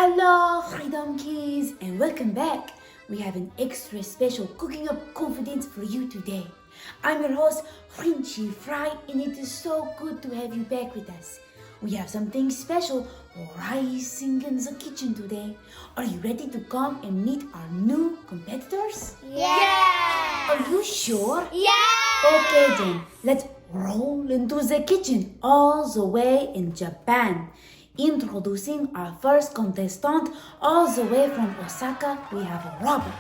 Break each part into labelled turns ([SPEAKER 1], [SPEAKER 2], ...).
[SPEAKER 1] Hello, Freedom Kids, and welcome back. We have an extra special Cooking Up Confidence for you today. I'm your host, Frenchy Fry, and it is so good to have you back with us. We have something special rising in the kitchen today. Are you ready to come and meet our new competitors?
[SPEAKER 2] Yeah!
[SPEAKER 1] Are you sure?
[SPEAKER 2] Yeah!
[SPEAKER 1] Okay then, let's roll into the kitchen all the way in Japan. Introducing our first contestant all the way from Osaka, we have Robert,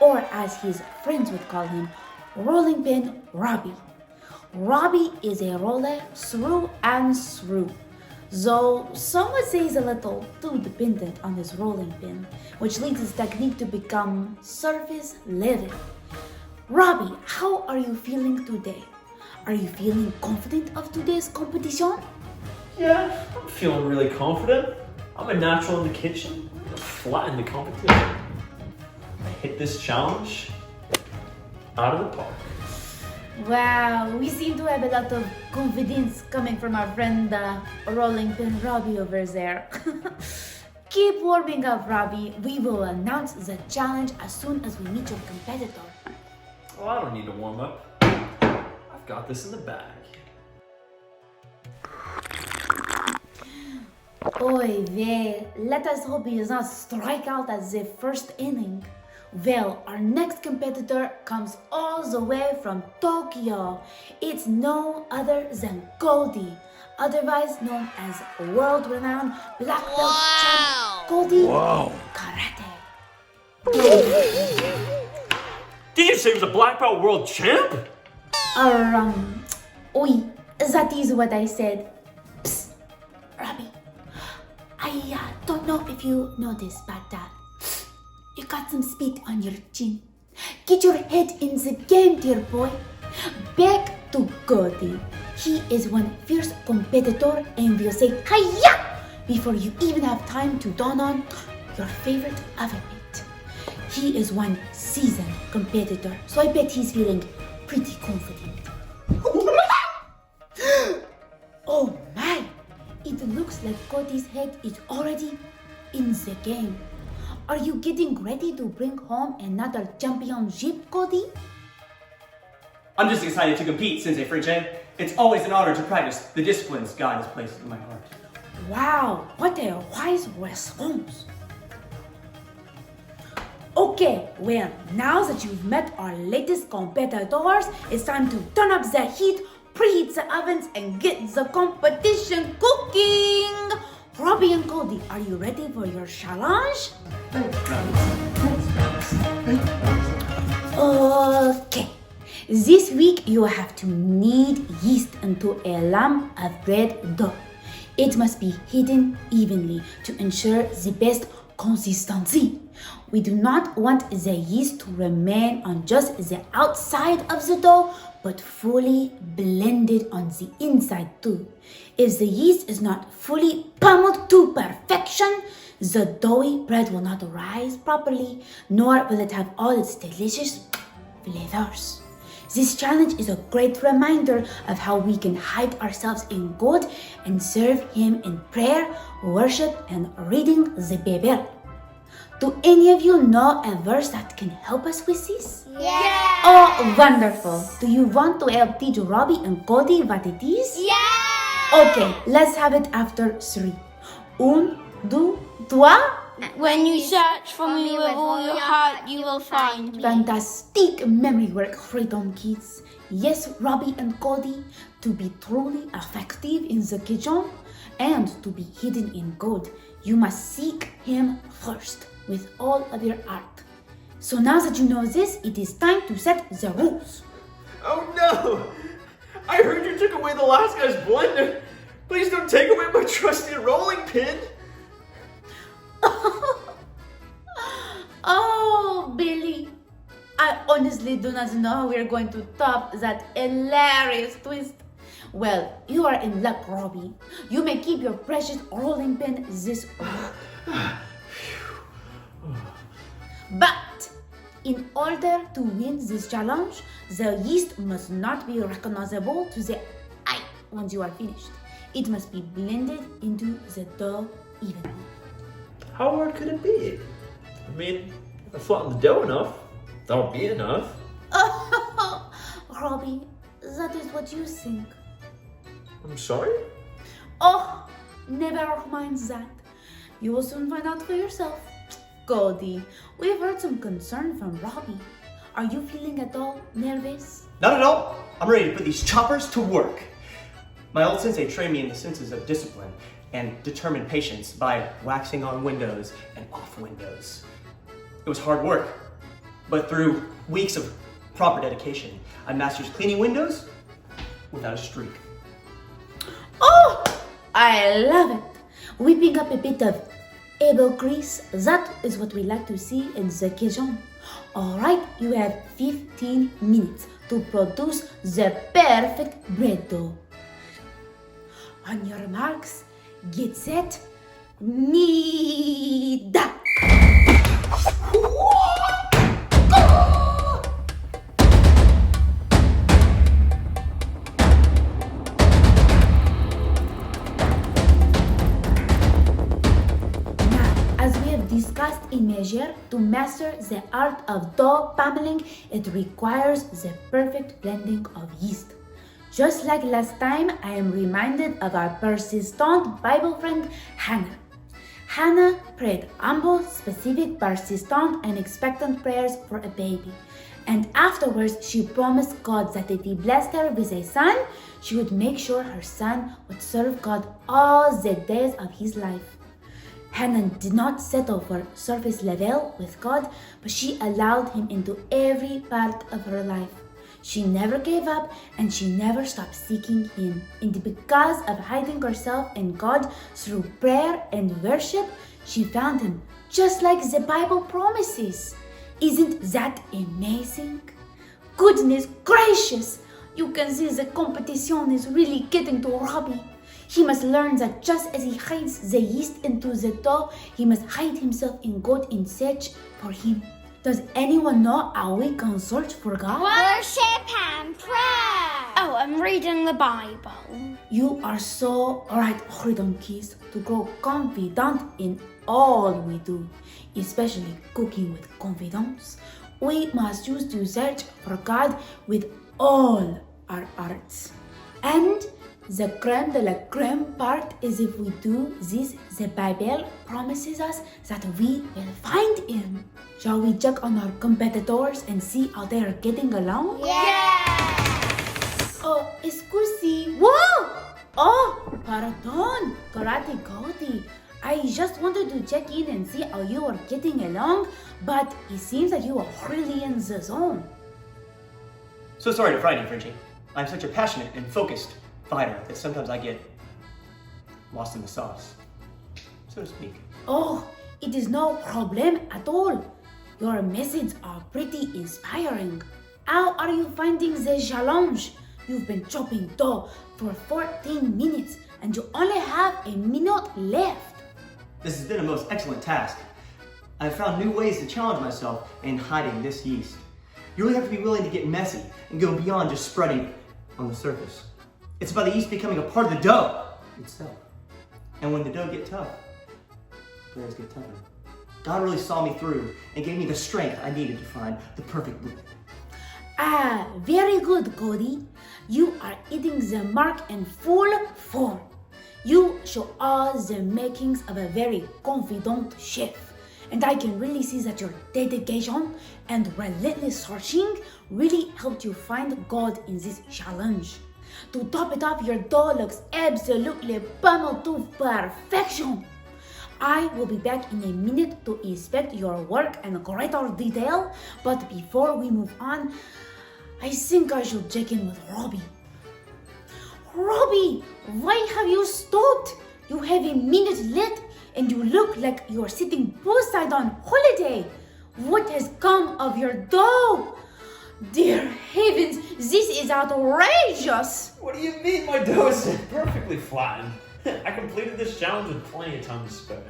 [SPEAKER 1] or as his friends would call him, Rolling Pin Robbie. Robbie is a roller through and through, though some would say he's a little too dependent on his rolling pin, which leads his technique to become surface level. Robbie, how are you feeling today? Are you feeling confident of today's competition?
[SPEAKER 3] Yeah, I'm feeling really confident. I'm a natural in the kitchen. I'm gonna flatten the competition. I hit this challenge out of the park.
[SPEAKER 1] Wow, we seem to have a lot of confidence coming from our friend Rolling Pin Robbie over there. Keep warming up, Robbie. We will announce the challenge as soon as we meet your competitor.
[SPEAKER 3] Oh, I don't need to warm up. I've got this in the bag.
[SPEAKER 1] Oy vey, let us hope he does not strike out at the first inning. Well, our next competitor comes all the way from Tokyo. It's no other than Cody, otherwise known as world-renowned black belt champ Cody Karate.
[SPEAKER 3] Did you say he was a black belt world champ?
[SPEAKER 1] Oui, that is what I said. Psst, Robbie, I don't know if you know this, but you got some spit on your chin. Get your head in the game, dear boy. Back to Cody. He is one fierce competitor and will say hiya before you even have time to don on your favorite oven mitt. He is one seasoned competitor, so I bet he's feeling pretty confident. Oh my! It looks like Cody's head is already in the game. Are you getting ready to bring home another championship, Cody?
[SPEAKER 4] I'm just excited to compete, Sensei Frenchie. It's always an honor to practice the disciplines God has placed in my heart.
[SPEAKER 1] Wow, what a wise response. Okay, well, now that you've met our latest competitors, it's time to turn up the heat, preheat the ovens, and get the competition cooking. Robbie and Cody, are you ready for your challenge? Okay. This week you have to knead yeast into a lump of bread dough. It must be hidden evenly to ensure the best consistency. We do not want the yeast to remain on just the outside of the dough, but fully blended on the inside too. If the yeast is not fully pummeled to perfection, the doughy bread will not rise properly, nor will it have all its delicious flavors. This challenge is a great reminder of how we can hide ourselves in God and serve Him in prayer, worship, and reading the Bible. Do any of you know a verse that can help us with this?
[SPEAKER 2] Yeah!
[SPEAKER 1] Oh, wonderful. Do you want to help teach Robbie and Cody what it is?
[SPEAKER 2] Yeah!
[SPEAKER 1] Okay, let's have it after 3. 1, 2, 3.
[SPEAKER 2] When you search for me with all your heart, you will find me.
[SPEAKER 1] Fantastic memory work, Freedom Kids. Yes, Robbie and Cody, to be truly effective in the kitchen and to be hidden in God, you must seek Him first with all of your heart. So now that you know this, it is time to set the rules.
[SPEAKER 3] Oh no! I heard you took away the last guy's blender. Please don't take away my trusty rolling pin.
[SPEAKER 1] Oh, Billy, I honestly do not know how we are going to top that hilarious twist. Well, you are in luck, Robbie. You may keep your precious rolling pin this week. But in order to win this challenge, the yeast must not be recognizable to the eye once you are finished. It must be blended into the dough evenly.
[SPEAKER 3] How hard could it be? I mean, if I flatten the dough enough, that'll be enough.
[SPEAKER 1] Oh, Robbie, that is what you think.
[SPEAKER 3] I'm sorry?
[SPEAKER 1] Oh, never mind that. You will soon find out for yourself. Cody, we've heard some concern from Robbie. Are you feeling at all nervous?
[SPEAKER 4] Not at all. I'm ready to put these choppers to work. My old sensei trained me in the senses of discipline and determined patience by waxing on windows and off windows. It was hard work, but through weeks of proper dedication, I mastered cleaning windows without a streak.
[SPEAKER 1] Oh, I love it. Whipping up a bit of elbow grease, that is what we like to see in the kitchen. Alright, you have 15 minutes to produce the perfect bread dough. On your marks, get set, knead. Discussed in measure, to master the art of dough pummeling, it requires the perfect blending of yeast. Just like last time, I am reminded of our persistent Bible friend Hannah. Hannah prayed humble, specific, persistent, and expectant prayers for a baby. And afterwards, she promised God that if He blessed her with a son, she would make sure her son would serve God all the days of his life. Hannah did not settle for surface level with God, but she allowed Him into every part of her life. She never gave up and she never stopped seeking Him. And because of hiding herself in God through prayer and worship, she found Him just like the Bible promises. Isn't that amazing? Goodness gracious! You can see the competition is really getting to Robbie. He must learn that just as he hides the yeast into the dough, he must hide himself in God in search for Him. Does anyone know how we can search for God?
[SPEAKER 2] Worship and prayer. Oh, I'm reading the Bible.
[SPEAKER 1] You are so right, freedom kids, to grow confident in all we do, especially cooking with confidence. We must choose to search for God with all our arts. And the crème de la crème part is if we do this, the Bible promises us that we will find Him. Shall we check on our competitors and see how they are getting along?
[SPEAKER 2] Yes!
[SPEAKER 1] Oh, excuse. Whoa! Oh, pardon, Karate Cody. I just wanted to check in and see how you are getting along, but it seems that you are really in the zone.
[SPEAKER 4] So sorry to frighten you, Frenchie. I'm such a passionate and focused fighter that sometimes I get lost in the sauce, so to speak.
[SPEAKER 1] Oh, it is no problem at all. Your messages are pretty inspiring. How are you finding the challenge? You've been chopping dough for 14 minutes and you only have a minute left.
[SPEAKER 4] This has been a most excellent task. I've found new ways to challenge myself in hiding this yeast. You really have to be willing to get messy and go beyond just spreading it on the surface. It's about the yeast becoming a part of the dough itself. And when the dough gets tough, prayers get tougher. God really saw me through and gave me the strength I needed to find the perfect bread.
[SPEAKER 1] Ah, very good, Cody. You are hitting the mark in full form. You show all the makings of a very confident chef. And I can really see that your dedication and relentless searching really helped you find God in this challenge. To top it off, your dough looks absolutely pummeled to perfection. I will be back in a minute to inspect your work in greater detail, but before we move on, I think I should check in with Robbie. Robbie, why have you stopped? You have a minute left and you look like you are sitting poolside on holiday. What has come of your dough? Dear heavens, this is outrageous!
[SPEAKER 3] What do you mean my dough is perfectly flattened? I completed this challenge with plenty of time to spare.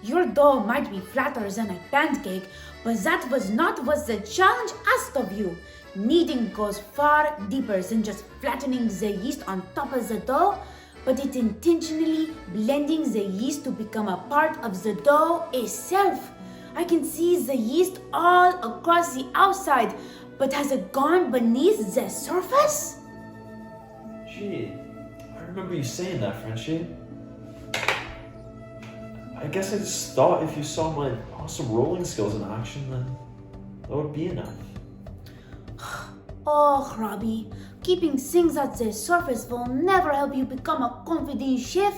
[SPEAKER 1] Your dough might be flatter than a pancake, but that was not what the challenge asked of you. Kneading goes far deeper than just flattening the yeast on top of the dough. but it's intentionally blending the yeast to become a part of the dough itself. I can see the yeast all across the outside, but has it gone beneath the surface?
[SPEAKER 3] Gee, I remember you saying that, Frenchie. I guess I just thought if you saw my awesome rolling skills in action, then that would be enough.
[SPEAKER 1] Oh, Robbie, keeping things at the surface will never help you become a confident chef.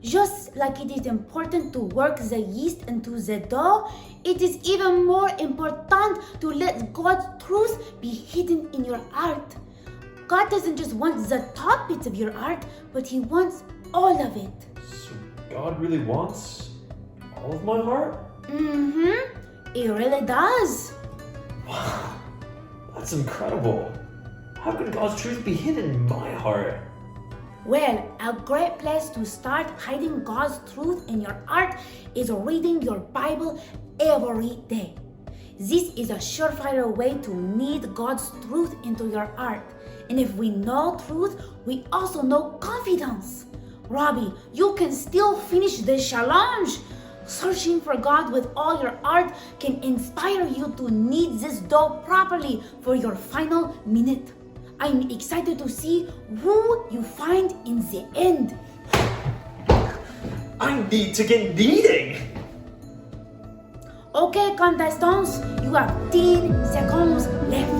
[SPEAKER 1] Just like it is important to work the yeast into the dough, it is even more important to let God's truth be hidden in your art. God doesn't just want the top bits of your art, but He wants all of it.
[SPEAKER 3] So God really wants all of my heart?
[SPEAKER 1] It really does.
[SPEAKER 3] Wow, that's incredible. How can God's truth be hidden in my heart?
[SPEAKER 1] Well, a great place to start hiding God's truth in your art is reading your Bible every day. This is a surefire way to knead God's truth into your art. And if we know truth, we also know confidence. Robbie, you can still finish the challenge. Searching for God with all your art can inspire you to knead this dough properly for your final minute. I'm excited to see who you find in the end.
[SPEAKER 3] I need to get kneading!
[SPEAKER 1] Okay, contestants, you have 10 seconds left.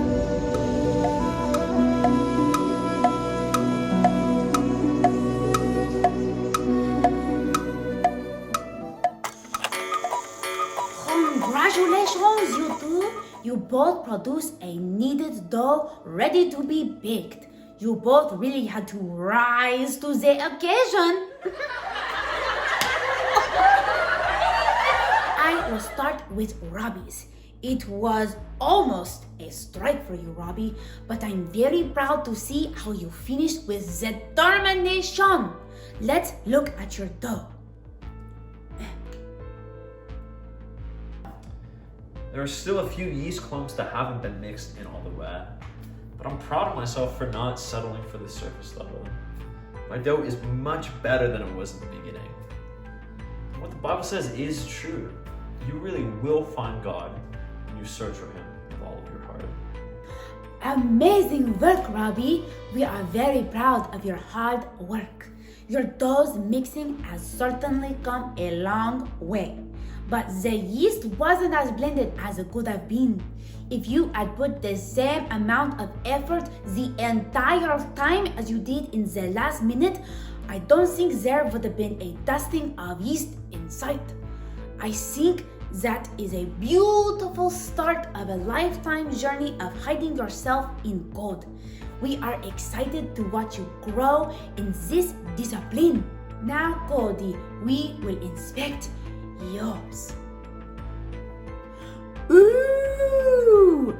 [SPEAKER 1] Congratulations, you two! You both produced a kneaded dough ready to be baked. You both really had to rise to the occasion. I will start with Robbie's. It was almost a strike for you, Robbie, but I'm very proud to see how you finished with determination. Let's look at your dough.
[SPEAKER 3] There are still a few yeast clumps that haven't been mixed in all the way, but I'm proud of myself for not settling for the surface level. My dough is much better than it was in the beginning. What the Bible says is true. You really will find God when you search for Him with all of your heart.
[SPEAKER 1] Amazing work, Robbie. We are very proud of your hard work. Your dough's mixing has certainly come a long way. But the yeast wasn't as blended as it could have been. If you had put the same amount of effort the entire time as you did in the last minute, I don't think there would have been a dusting of yeast in sight. I think that is a beautiful start of a lifetime journey of hiding yourself in God. We are excited to watch you grow in this discipline. Now, Cody, we will inspect yours. Ooh!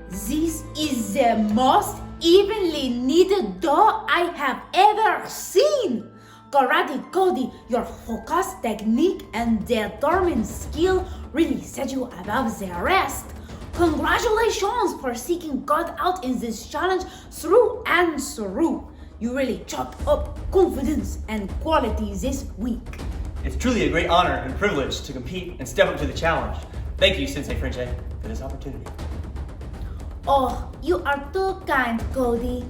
[SPEAKER 1] This is the most evenly kneaded dough I have ever seen. Karate Cody, your focus, technique, and determined skill really set you above the rest. Congratulations for seeking God out in this challenge through and through. You really chalked up confidence and quality this week.
[SPEAKER 4] It's truly a great honor and privilege to compete and step up to the challenge. Thank you, Sensei Frenchie, for this opportunity.
[SPEAKER 1] Oh, you are too kind, Cody.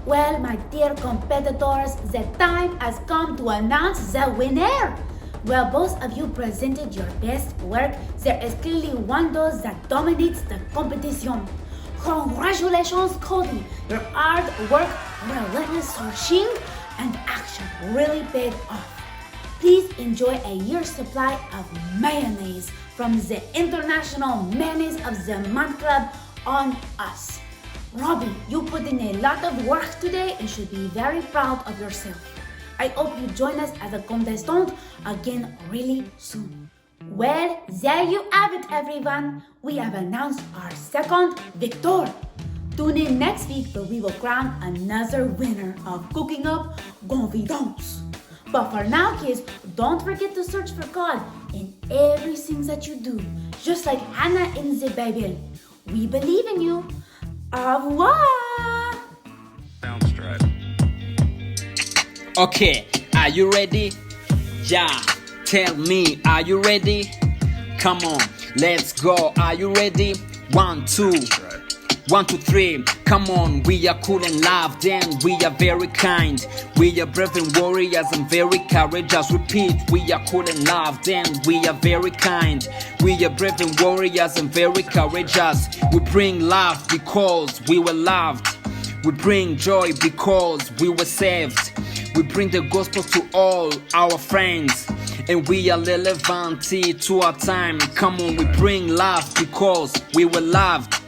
[SPEAKER 1] Well, my dear competitors, the time has come to announce the winner. While both of you presented your best work, there is clearly one dough that dominates the competition. Congratulations, Cody! Your hard work, relentless searching, and action really paid off. Please enjoy a year's supply of mayonnaise from the International Mayonnaise of the Month Club on us. Robbie, you put in a lot of work today and should be very proud of yourself. I hope you join us as a contestant again really soon. Well, there you have it, everyone. We have announced our second victor. Tune in next week where we will crown another winner of Cooking Up Confidence. But for now, kids, don't forget to search for God in everything that you do, just like Hannah in the Bible. We believe in you. Au revoir!
[SPEAKER 5] Okay, are you ready? Yeah, tell me, are you ready? Come on, let's go. Are you ready? 1, 2, 1, 2, 3. Come on, we are cool and loved and we are very kind. We are brave and warriors and very courageous. Repeat, we are cool and loved and we are very kind. We are brave and warriors and very courageous. We bring love because we were loved. We bring joy because we were saved. We bring the gospel to all our friends. And we are relevant to our time. Come on, we bring love because we were loved.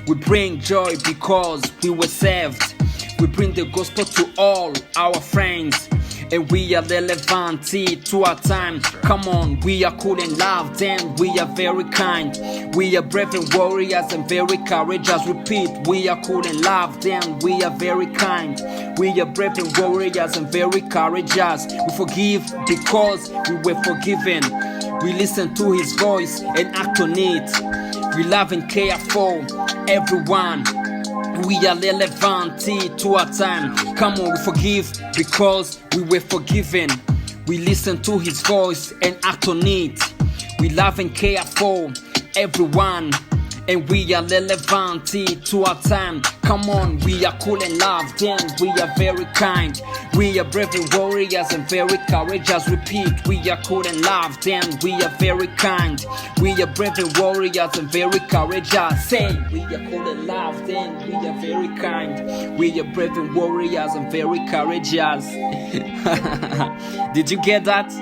[SPEAKER 5] We bring joy because we were saved. We bring the gospel to all our friends. And we are relevant to our time. Come on, we are cool and loved and we are very kind. We are brave and warriors and very courageous. Repeat, we are cool and loved and we are very kind. We are brave and warriors and very courageous. We forgive because we were forgiven. We listen to his voice and act on it. We love and care for everyone. We are relevant to our time. Come on, we forgive because we were forgiven. We listen to his voice and act on it. We love and care for everyone. And we are relevant to our time. Come on, we are cool and loved and we are very kind. We are brave and warriors and very courageous. Repeat, we are cool and loved and we are very kind. We are brave and warriors and very courageous. Say, we are cool and loved and we are very kind. We are brave and warriors and very courageous. Did you get that?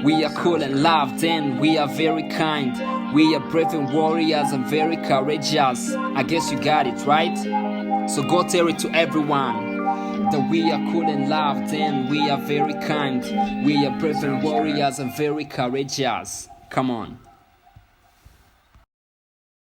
[SPEAKER 5] We are cool and loved and we are very kind. We are brave and warriors and very courageous. I guess you got it, right? So go tell it to everyone that we are cool and loved and we are very kind. We are brave and warriors and very courageous. Come on.